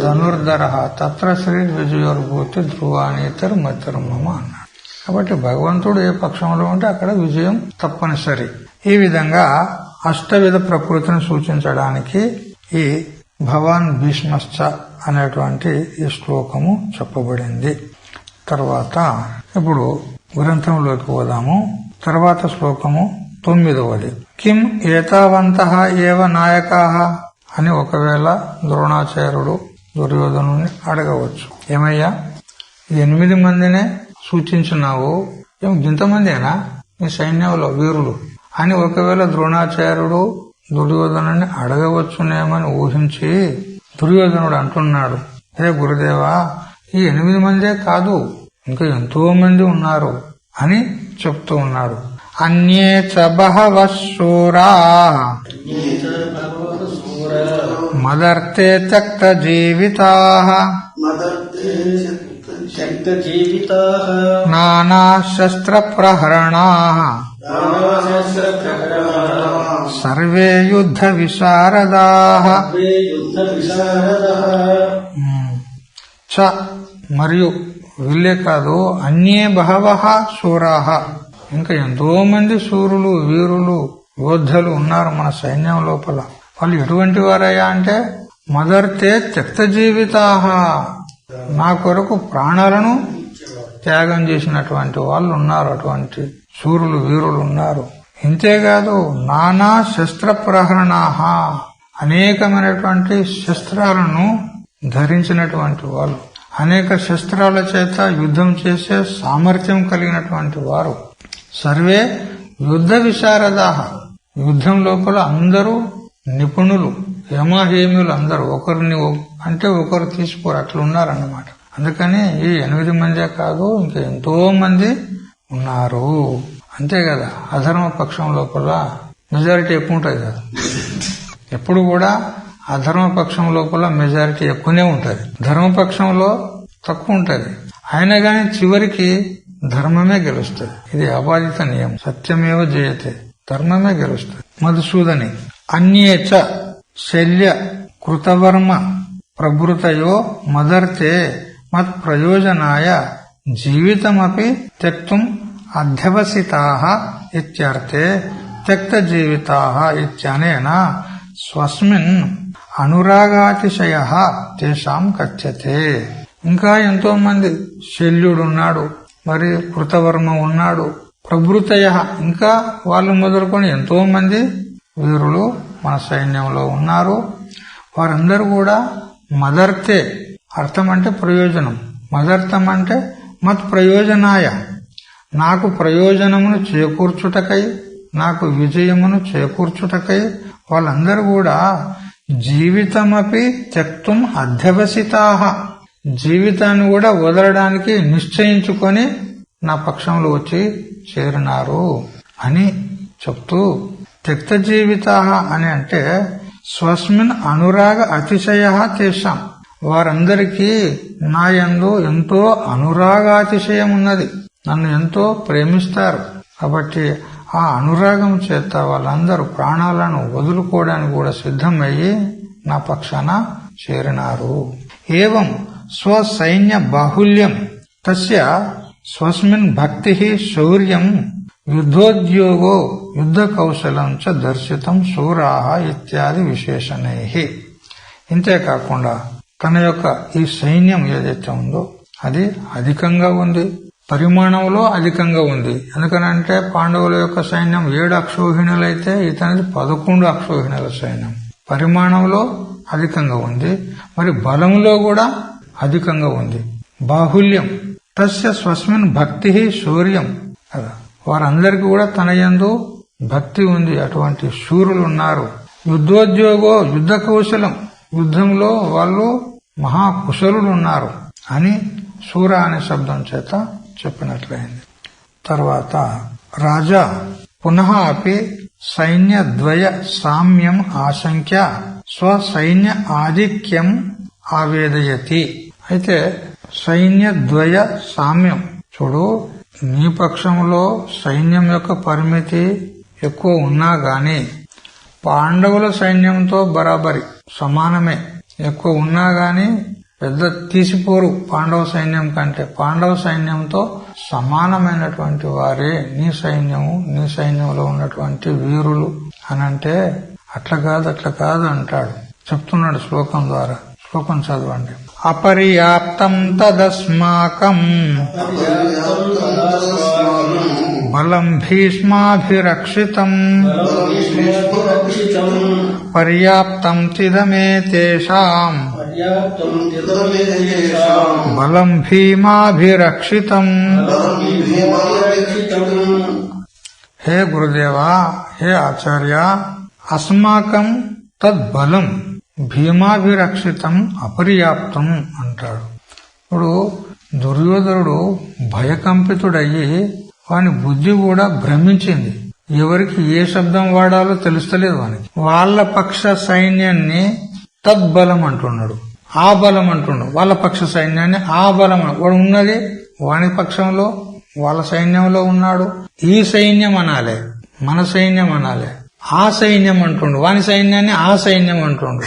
ధనుర్ధర తత్ర శ్రీ విజయోర్భూతి ధ్రువానీతరు మధ్యమమ అన్నాడు. కాబట్టి భగవంతుడు ఏ పక్షంలో ఉంటే అక్కడ విజయం తప్పనిసరి. ఈ విధంగా అష్టవిధ ప్రకృతిని సూచించడానికి ఈ భవాన్ భీష్మశ్చ అనేటువంటి ఈ శ్లోకము చెప్పబడింది. తర్వాత ఇప్పుడు గ్రంథంలోకి పోదాము. తర్వాత శ్లోకము 9వ. కిం ఏతావంతః ఏవ నాయకాః అని ఒకవేళ ద్రోణాచార్యుడు దుర్యోధనుని అడగవచ్చు, ఏమయ్యా 8 మందినే సూచించినావు, ఇంతమందేనా మీ సైన్యంలో వీరులు అని ఒకవేళ ద్రోణాచార్యుడు దుర్యోధనుని అడగవచ్చునేమని ఊహించి దుర్యోధనుడు అంటున్నాడు, హే గురుదేవా, ఈ 8 మందే కాదు ఇంకా ఎంతో మంది ఉన్నారు అని చెప్తూ ఉన్నాడు. అన్యే చ బహవః శూరాః మదర్థే త్యక్త జీవితాః నానా శస్త్ర ప్రహరణాః సర్వే యుద్ధ విశారదాః చ మరియు వీళ్ళే కాదు, అన్యే బహవః శూరాః ఇంకా ఎంతో మంది శూరులు, వీరులు, యోద్ధులు ఉన్నారు మన సైన్యం లోపల. వాళ్ళు ఎటువంటి వారయ్యా అంటే మదర్తే త్యక్త జీవితాః, నా కొరకు ప్రాణాలను త్యాగం చేసినటువంటి వాళ్ళు ఉన్నారు, అటువంటి శూరులు, వీరులు ఉన్నారు. ఇంతేకాదు నానా శస్త్ర ప్రహరణాః, అనేకమైనటువంటి శస్త్రాలను ధరించినటువంటి వాళ్ళు, అనేక శస్త్రాల చేత యుద్ధం చేసే సామర్థ్యం కలిగినటువంటి వారు. సర్వే యుద్ధ విశారదాః, యుద్ధం లోపల అందరూ నిపుణులు, యమహేములు అందరూ, ఒకరిని అంటే ఒకరు తీసుకోరు, అట్లా ఉన్నారన్నమాట. అందుకని ఈ 8 మందే కాదు ఇంకా ఎంతో మంది ఉన్నారు. అంతే కదా, అధర్మ పక్షం లోపల మెజారిటీ ఎక్కువ ఉంటుంది కదా. ఎప్పుడు కూడా అధర్మ పక్షం లోపల మెజారిటీ ఎక్కువనే ఉంటది, ధర్మపక్షంలో తక్కువ ఉంటది. అయినా గాని చివరికి ధర్మమే గెలుస్తుంది. ఇది అబాధిత నియమం, సత్యమేవ జయతే, ధర్మమే గెలుస్తుంది. మధుసూదని అన్యేచ శల్య కృతవర్మ ప్రభృతయో మదర్తే మత్ ప్రయోజనాయ జీవితమపి త్యక్తుం అధ్యవసితాః ఇత్యర్థే త్యక్త జీవితాః ఇత్యనేన స్వస్మిన్ అనురాగాతిశయః తేషాం కథ్యతే. ఇంకా ఎంతో మంది, శల్యుడున్నాడు, మరి కృతవర్మ ఉన్నాడు, ప్రభృతయ, ఇంకా వాళ్ళు మొదలుకొని ఎంతో మంది వీరులు మన సైన్యంలో ఉన్నారు. వారందరూ కూడా మదర్తే, అర్థం అంటే ప్రయోజనం, మదర్థం అంటే మత్ ప్రయోజనాయ, నాకు ప్రయోజనమును చేకూర్చుటకై, నాకు విజయమును చేకూర్చుటకై వాళ్ళందరూ కూడా జీవితమపి త్యక్తుం అధ్యవసితాః, జీవితాన్ని కూడా వదలడానికి నిశ్చయించుకొని నా పక్షంలో వచ్చి చేరినారు అని చెప్తూ, త్యక్త జీవితాః అని అంటే స్వస్మిన్ అనురాగ అతిశయ తేషాం, వారందరికీ నా యందు ఎంతో అనురాగాతిశయం ఉన్నది, నన్ను ఎంతో ప్రేమిస్తారు. కాబట్టి ఆ అనురాగం చేత వాళ్ళందరూ ప్రాణాలను వదులుకోవడానికి కూడా సిద్ధమయ్యి నా పక్షాన చేరినారు. ఏవం స్వసైన్య బాహుల్యం తస్య స్వస్మిన్ భక్తి శౌర్యం యుద్ధోద్యోగో యుద్ధ కౌశలం చ దర్శితం శూరాహ ఇత్యాది విశేషణై. ఇంతేకాకుండా తన యొక్క ఈ సైన్యం ఏదైతే ఉందో అది అధికంగా ఉంది, పరిమాణంలో అధికంగా ఉంది. ఎందుకనంటే పాండవుల యొక్క సైన్యం 7 అక్షౌహిణులైతే ఇతనిది 11 అక్షౌహిణుల సైన్యం. పరిమాణంలో అధికంగా ఉంది, మరి బలంలో కూడా అధికంగా ఉంది. బాహుల్యం తస్య స్వస్మిన్ భక్తి శౌర్యం, వారందరికీ కూడా తన యందు భక్తి ఉంది, అటువంటి శూరులు ఉన్నారు. యుద్ధోద్యోగో యుద్ధ కౌశలం, యుద్ధంలో వాళ్ళు మహాకుశలులు ఉన్నారు అని శూర అనే శబ్దం చేత చెప్పినట్లయింది. తర్వాత రాజా పునః అపి సైన్యద్వయ సామ్యం ఆశంక్య స్వసైన్య ఆధిక్యం ఆవేదయతి. అయితే సైన్యద్వయ సామ్యం, చూడు, నీ పక్షంలో సైన్యం యొక్క పరిమితి ఎక్కువ ఉన్నా గాని పాండవుల సైన్యంతో బరాబరి సమానమే. ఎక్కువ ఉన్నా గాని పెద్ద తీసిపోరు పాండవ సైన్యం కంటే. పాండవ సైన్యంతో సమానమైనటువంటి వారే నీ సైన్యము, నీ సైన్యంలో ఉన్నటువంటి వీరులు అనంటే అట్లా కాదు అంటాడు, చెప్తున్నాడు శ్లోకం ద్వారా. శ్లోకం చదవండి. అపర్యాప్తం తదస్మాకం బలం భీష్మాభిరక్షితం పర్యాప్తం తిదమే తేషాం బలం భీమాభిరక్షితం. హే గురుదేవా, హే ఆచార్య, అస్మాకం తద్బలం భీమాభిరక్షితం అపర్యాప్తం అంటాడు. ఇప్పుడు దుర్యోధనుడు భయకంపితుడయ్యి వాని బుద్ధి కూడా భ్రమించింది. ఎవరికి ఏ శబ్దం వాడాలో తెలుస్తలేదు వానికి. వాళ్ళ పక్ష సైన్యాన్ని తద్బలం అంటున్నాడు, ఆ బలం అంటున్నాడు. వాళ్ళ పక్ష సైన్యాన్ని ఆ బలం, వాడు ఉన్నది వాని పక్షంలో వాళ్ళ సైన్యంలో ఉన్నాడు. ఈ సైన్యం అనాలే, మన సైన్యం అనాలే. ఆ సైన్యం అంటుండు, వాని సైన్యాన్ని ఆ సైన్యం అంటుండు.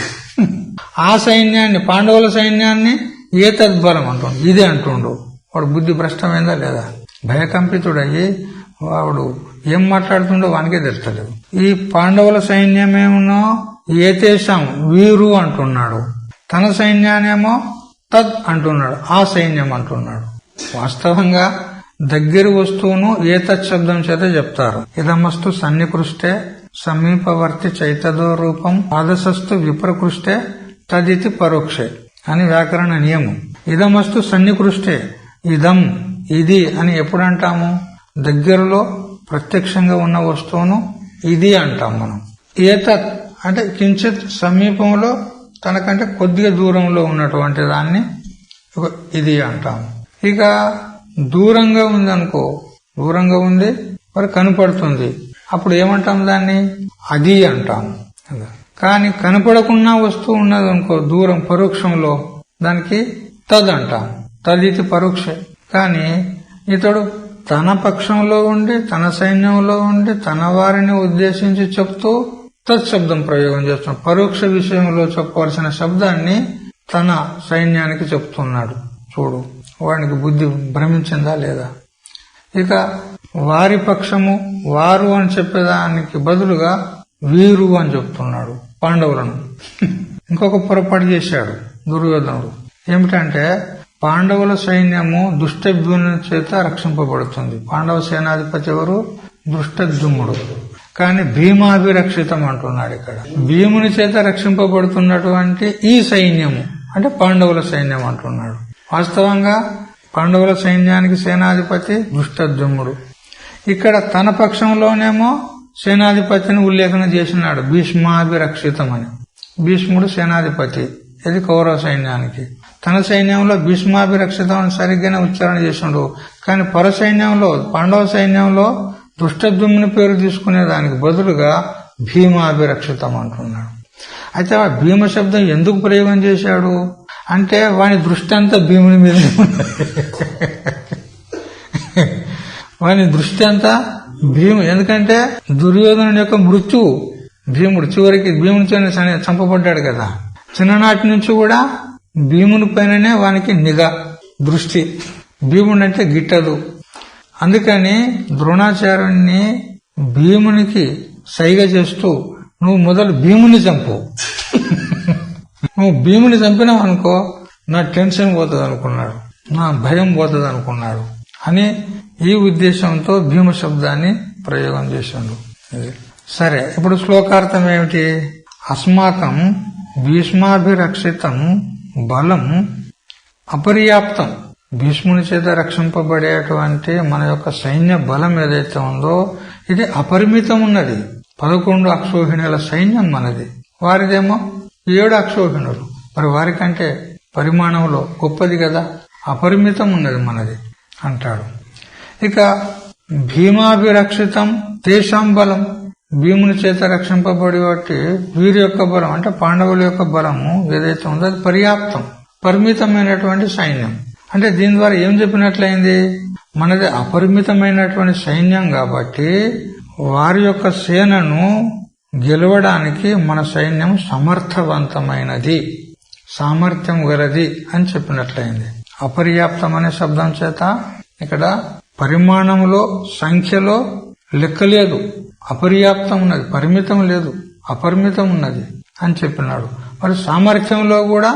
ఆ సైన్యాన్ని, పాండవుల సైన్యాన్ని ఏ తద్బలం అంటుండు, ఇదే అంటుండు. వాడు బుద్ధి భ్రష్టమైందా లేదా? భయకంపితుడయ్యి వాడు ఏం మాట్లాడుతుండో వానికే తెలుస్తలేదు. ఈ పాండవుల సైన్యమేమో ఏతేషాం వీరు అంటున్నాడు, తన సైన్యానేమో తద్ అంటున్నాడు, ఆ సైన్యం అంటున్నాడు. వాస్తవంగా దగ్గరి వస్తువును ఏతత్ శబ్దం చేత చెప్తారు. ఇదమస్తు సన్నికృష్టే సమీపవర్తి చైతదో రూపం ఆదశస్తు విప్రకృష్టే తదితి పరోక్షే అని వ్యాకరణ నియమం. ఇదమస్తు సన్నికృష్టే, ఇదం ఇది అని ఎప్పుడు అంటాము? దగ్గరలో ప్రత్యక్షంగా ఉన్న వస్తువును ఇది అంటాం మనం. ఏతత్ అంటే కించిత్ సమీపంలో, తనకంటే కొద్దిగా దూరంలో ఉన్నటువంటి దాన్ని ఇది అంటాము. ఇక దూరంగా ఉంది అనుకో, దూరంగా ఉంది మరి కనపడుతుంది, అప్పుడు ఏమంటాం? దాన్ని అది అంటాము. కానీ కనపడకున్నా వస్తువు ఉన్నది అనుకో దూరం పరోక్షంలో, దానికి తద్ అంటాం, తదితి పరోక్షే. కానీ ఇతడు తన పక్షంలో ఉండి, తన సైన్యంలో ఉండి, తన వారిని ఉద్దేశించి చెప్తూ తత్శబ్దం ప్రయోగం చేస్తున్నాడు. పరోక్ష విషయంలో చెప్పవలసిన శబ్దాన్ని తన సైన్యానికి చెప్తున్నాడు. చూడు, వాడికి బుద్ధి భ్రమించిందా లేదా? ఇక వారి పక్షము వారు అని చెప్పేదానికి బదులుగా వీరు అని చెప్తున్నాడు పాండవులను. ఇంకొక పొరపాటు చేశాడు దుర్యోధనుడు. ఏమిటంటే పాండవుల సైన్యము దుష్టభ్యుని చేత రక్షింపబడుతుంది. పాండవ సేనాధిపతి ఎవరు? దృష్టద్యుమ్నుడు. కానీ భీమాభిరక్షితం అంటున్నాడు ఇక్కడ. భీముని చేత రక్షింపబడుతున్నటువంటి ఈ సైన్యము అంటే పాండవుల సైన్యం అంటున్నాడు. వాస్తవంగా పాండవుల సైన్యానికి సేనాధిపతి దృష్టద్యుమ్నుడు. ఇక్కడ తన పక్షంలోనేమో సేనాధిపతిని ఉల్లేఖన చేసినాడు, భీష్మాభిరక్షితం అని. భీష్ముడు సేనాధిపతి, ఇది కౌరవ సైన్యానికి. తన సైన్యంలో భీష్మాభిరక్షితం అని సరిగ్గానే ఉచ్చారణ చేసిండు. కానీ పర సైన్యంలో, పాండవ సైన్యంలో దృష్టద్యుమ్ని పేరు తీసుకునే దానికి బదులుగా భీమాభిరక్షితం అంటున్నాడు. అయితే ఆ భీమ శబ్దం ఎందుకు ప్రయోగం చేశాడు? అంటే వాని దృష్టి అంతా భీముని మీద ఉన్నది. వాని దృష్టి అంతా ఎందుకంటే దుర్యోధనుడి యొక్క మృత్యువు భీముడు చివరికి భీముని చంపబడ్డాడు కదా. చిన్ననాటి నుంచి కూడా భీముని పైననే వానికి నిఘా దృష్టి. భీముడు అంటే గిట్టదు. అందుకని ద్రోణాచార్యుణ్ణి భీమునికి సైగ చేస్తూ నువ్వు మొదలు భీముని చంపు, నువ్వు భీముని చంపినావు అనుకో నా టెన్షన్ పోతుంది అనుకున్నాడు, నా భయం పోతుంది అనుకున్నాడు అని ఈ ఉద్దేశంతో భీమ శబ్దాన్ని ప్రయోగం చేశాడు. సరే, ఇప్పుడు శ్లోకార్థం ఏమిటి? అస్మాకం భీష్మాభిరక్షితం బలం అపర్యాప్తం. భీష్ముని చేత రక్షింపబడేటువంటి మన యొక్క సైన్య బలం ఏదైతే ఉందో ఇది అపరిమితం ఉన్నది. 11 అక్షోహిణుల సైన్యం మనది, వారిదేమో 7 అక్షోహిణులు. మరి వారికంటే పరిమాణంలో గొప్పది కదా, అపరిమితం ఉన్నది మనది అంటాడు. ఇక భీమాభిరక్షితం తేషాం బలం, భీముని చేత రక్షింపబడి బట్టి వీరి యొక్క బలం అంటే పాండవుల యొక్క బలము ఏదైతే ఉందో అది పర్యాప్తం, పరిమితమైనటువంటి సైన్యం. అంటే దీని ద్వారా ఏం చెప్పినట్లయింది? మనది అపరిమితమైనటువంటి సైన్యం కాబట్టి వారి యొక్క సేనను గెలవడానికి మన సైన్యం సమర్థవంతమైనది, సామర్థ్యం గలది అని చెప్పినట్లయింది. అపర్యాప్తం అనే శబ్దం చేత ఇక్కడ పరిమాణంలో సంఖ్యలో లెక్క లేదు, అపర్యాప్తం ఉన్నది, పరిమితం లేదు, అపరిమితం ఉన్నది అని చెప్పినాడు. మరి సామర్థ్యంలో కూడా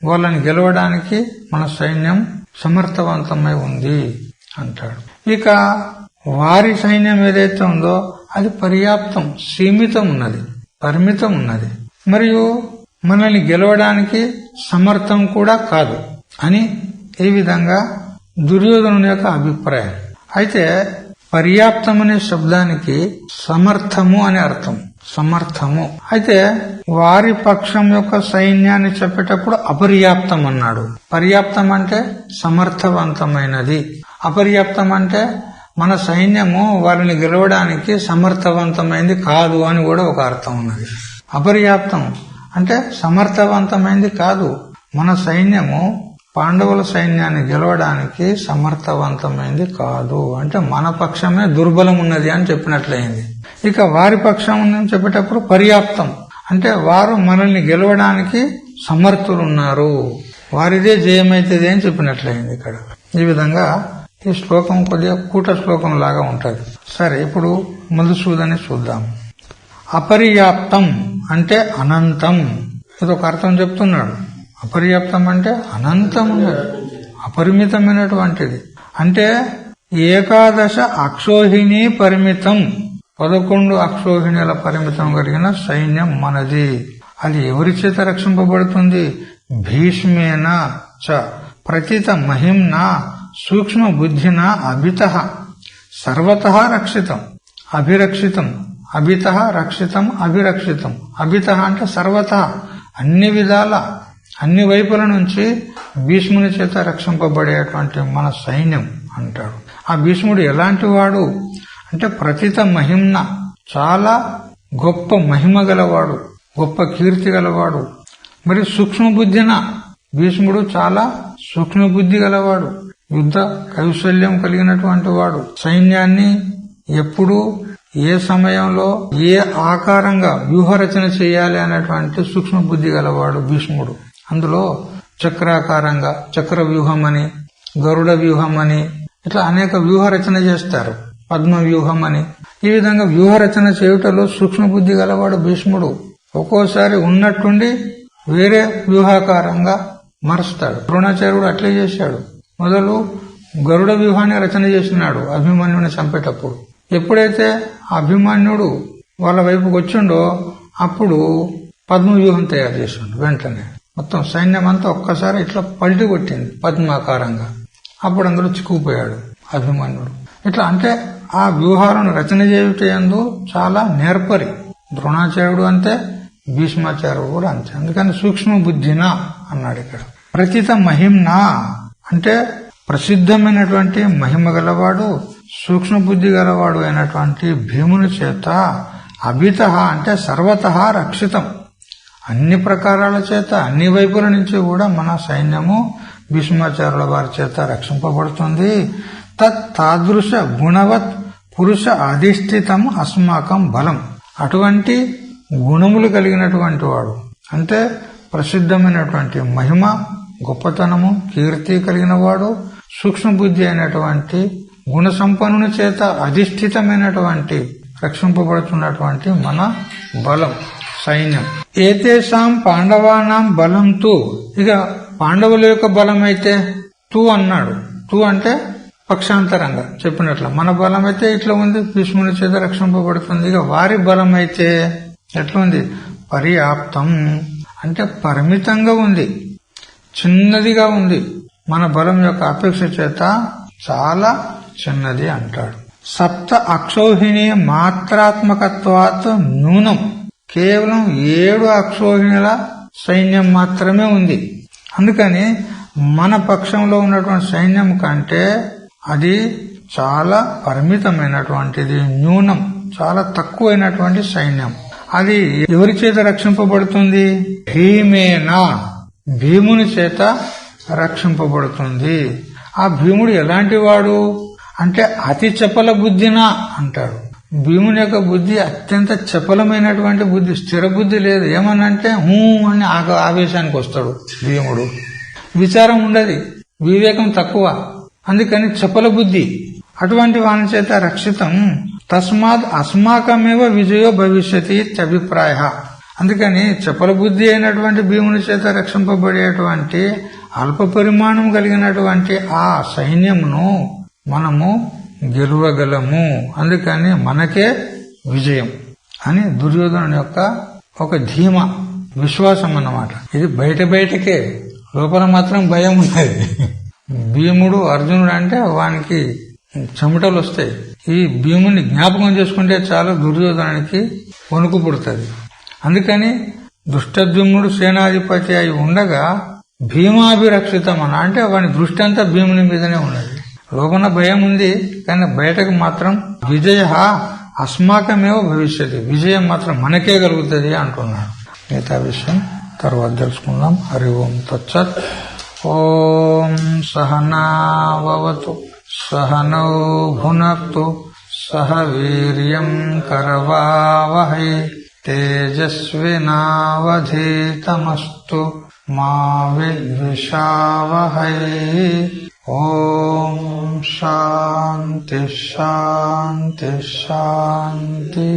వాళ్ళని గెలవడానికి మన సైన్యం సమర్థవంతమై ఉంది అంటాడు. ఇక వారి సైన్యం ఏదైతే ఉందో అది పర్యాప్తం, సీమితం ఉన్నది, పరిమితం ఉన్నది, మరియు మనల్ని గెలవడానికి సమర్థం కూడా కాదు అని ఈ విధంగా దుర్యోధనుని యొక్క అభిప్రాయం. అయితే పర్యాప్తం అనే శబ్దానికి సమర్థము అనే అర్థం, సమర్థము. అయితే వారి పక్షం యొక్క సైన్యాన్ని చెప్పేటప్పుడు అపర్యాప్తం అన్నాడు. పర్యాప్తం అంటే సమర్థవంతమైనది, అపర్యాప్తం అంటే మన సైన్యము వారిని గెలవడానికి సమర్థవంతమైంది కాదు అని కూడా ఒక అర్థం ఉన్నది. అపర్యాప్తం అంటే సమర్థవంతమైంది కాదు, మన సైన్యము పాండవుల సైన్యాన్ని గెలవడానికి సమర్థవంతమైంది కాదు అంటే మన పక్షమే దుర్బలం ఉన్నది అని చెప్పినట్లయింది. ఇక వారి పక్షం చెప్పేటప్పుడు పర్యాప్తం అంటే వారు మనల్ని గెలవడానికి సమర్థులున్నారు, వారిదే జయమైతుంది అని చెప్పినట్లయింది ఇక్కడ. ఈ విధంగా ఈ శ్లోకం కొద్దిగా కూట శ్లోకం లాగా ఉంటది. సరే, ఇప్పుడు మధుసూదని చూద్దాం. అపర్యాప్తం అంటే అనంతం, ఇదొక అర్థం చెప్తున్నాడు. అపర్యాప్తం అంటే అనంతం ఉన్నది, అపరిమితమైనటువంటిది. అంటే 11 అక్షోహిణి పరిమితం, 11 అక్షోహిణుల పరిమితం కలిగిన సైన్యం మనది. అది ఎవరి చేత రక్షింపబడుతుంది? భీష్మేన చ ప్రతిత మహిమ్నా సూక్ష్మ బుద్ధిన అభిత సర్వతః రక్షితం అభిరక్షితం, అభిత రక్షితం అభిరక్షితం. అభిత అంటే సర్వతః, అన్ని విధాల అన్ని వైపుల నుంచి భీష్ముని చేత రక్షింపబడేటువంటి మన సైన్యం అంటాడు. ఆ భీష్ముడు ఎలాంటి వాడు అంటే ప్రతిత మహిమ్న, చాలా గొప్ప మహిమ గలవాడు, గొప్ప కీర్తి గలవాడు. మరి సూక్ష్మ బుద్ధిన, భీష్ముడు చాలా సూక్ష్మ బుద్ధి గలవాడు, యుద్ధ కౌశల్యం కలిగినటువంటి వాడు. సైన్యాన్ని ఎప్పుడు ఏ సమయంలో ఏ ఆకారంగా వ్యూహరచన చేయాలి అనేటువంటి సూక్ష్మ బుద్ధి గలవాడు భీష్ముడు. అందులో చక్రాకారంగా చక్ర వ్యూహం అని, గరుడ వ్యూహం అని, ఇట్లా అనేక వ్యూహరచన చేస్తారు, పద్మ వ్యూహం అని. ఈ విధంగా వ్యూహరచన చేయుటలో సూక్ష్మ బుద్ధి గలవాడు భీష్ముడు. ఒక్కోసారి ఉన్నట్టుండి వేరే వ్యూహాకారంగా మరుస్తాడు. ద్రోణాచార్యుడు అట్లే చేశాడు. మొదలు గరుడ వ్యూహాన్ని రచన చేసినాడు అభిమన్యుని చంపేటప్పుడు. ఎప్పుడైతే అభిమన్యుడు వాళ్ళ వైపుకి వచ్చిండో అప్పుడు పద్మ వ్యూహం తయారు చేసిండు. వెంటనే మొత్తం సైన్యం అంతా ఒక్కసారి ఇట్లా పల్టి కొట్టింది పద్మాకారంగా. అప్పుడు అందులో చిక్కుపోయాడు అభిమన్యుడు. ఇట్లా అంటే ఆ వ్యూహాలను రచన చేయుటందు చాలా నేర్పరి ద్రోణాచార్యుడు అంతే, భీష్మాచార్యుడు కూడా అంతే. అందుకని సూక్ష్మ బుద్ధిన అన్నాడు ఇక్కడ. ప్రతిత మహిమ్నా అంటే ప్రసిద్ధమైనటువంటి మహిమ గలవాడు, సూక్ష్మ బుద్ధి గలవాడు అయినటువంటి భీముని చేత అభిత అంటే సర్వతః రక్షితం, అన్ని ప్రకారాల చేత అన్ని వైపుల నుంచి కూడా మన సైన్యము భీష్మాచార్యుల వారి చేత రక్షింపబడుతుంది. తాదృశ గుణవత్ పురుష అధిష్ఠితం అస్మాకం బలం. అటువంటి గుణములు కలిగినటువంటి వాడు అంటే ప్రసిద్ధమైనటువంటి మహిమ, గొప్పతనము, కీర్తి కలిగిన వాడు, సూక్ష్మ బుద్ధి అయినటువంటి గుణ సంపన్నుని చేత అధిష్ఠితమైనటువంటి రక్షింపబడుతున్నటువంటి మన బలం సైన్యం. ఏతేషాం పాండవానాం బలంతు. ఇక పాండవుల యొక్క బలం అయితే తూ అన్నాడు. తూ అంటే పక్షాంతరంగా చెప్పినట్లు మన బలం అయితే ఇట్లా ఉంది, భీష్ముని చేత రక్షింపబడుతుంది. ఇక వారి బలం అయితే ఎట్లా ఉంది? పర్యాప్తం అంటే పరిమితంగా ఉంది, చిన్నదిగా ఉంది. మన బలం యొక్క అపేక్ష చేత చాలా చిన్నది అంటాడు. సప్త అక్షౌహిణి మాత్రాత్మకత్వాత్ న్యూనం. కేవలం 7 అక్షౌహిణుల సైన్యం మాత్రమే ఉంది. అందుకని మన పక్షంలో ఉన్నటువంటి సైన్యం కంటే అది చాలా పరిమితమైనటువంటిది, న్యూనం, చాలా తక్కువైనటువంటి సైన్యం. అది ఎవరి చేత రక్షింపబడుతుంది? భీమేనా, భీముని చేత రక్షింపబడుతుంది. ఆ భీముడు ఎలాంటి వాడు అంటే అతి చపల బుద్ధినా అంటాడు. భీముని యొక్క బుద్ధి అత్యంత చపలమైనటువంటి బుద్ధి, స్థిర బుద్ధి లేదు. ఏమనంటే అని ఆవేశానికి వస్తాడు భీముడు. విచారం ఉండదు, వివేకం తక్కువ, అందుకని చపల బుద్ధి. అటువంటి వాని చేత రక్షితం. తస్మాత్ అస్మాకమేవ విజయో భవిష్యతి అభిప్రాయ. అందుకని చపల బుద్ధి అయినటువంటి భీముని చేత రక్షింపబడేటువంటి అల్ప పరిమాణం కలిగినటువంటి ఆ సైన్యమును మనము గెలవగలము. అందుకని మనకే విజయం అని దుర్యోధనుని యొక్క ఒక ధీమ, విశ్వాసం అన్నమాట. ఇది బయటకే, లోపల మాత్రం భయం ఉన్నది. భీముడు అర్జునుడు అంటే వానికి చెమటలు వస్తాయి. ఈ భీముని జ్ఞాపకం చేసుకుంటే చాలు దుర్యోధనునికి వణుకు పుడుతుంది. అందుకని దుష్టద్యుమ్నుడు సేనాధిపతి అయి ఉండగా భీమాభిరక్షితం అంటే వాని దృష్టి అంతా భీముని మీదనే ఉన్నది. లోపల భయం ఉంది కానీ బయటకు మాత్రం విజయ అస్మాకమేవ భవిష్యత్తు, విజయం మాత్రం మనకే కలుగుతుంది అంటున్నాడు. మిగతా విషయం తర్వాత తెలుసుకుందాం. హరి ఓం తత్సత్. ఓం సహనావతు సహనౌ భునక్తు సహ వీర్యం కరవావహై తేజస్వినావధీతమస్తు మా విద్విషావహై. ఓం శాంతి శాంతి శాంతి.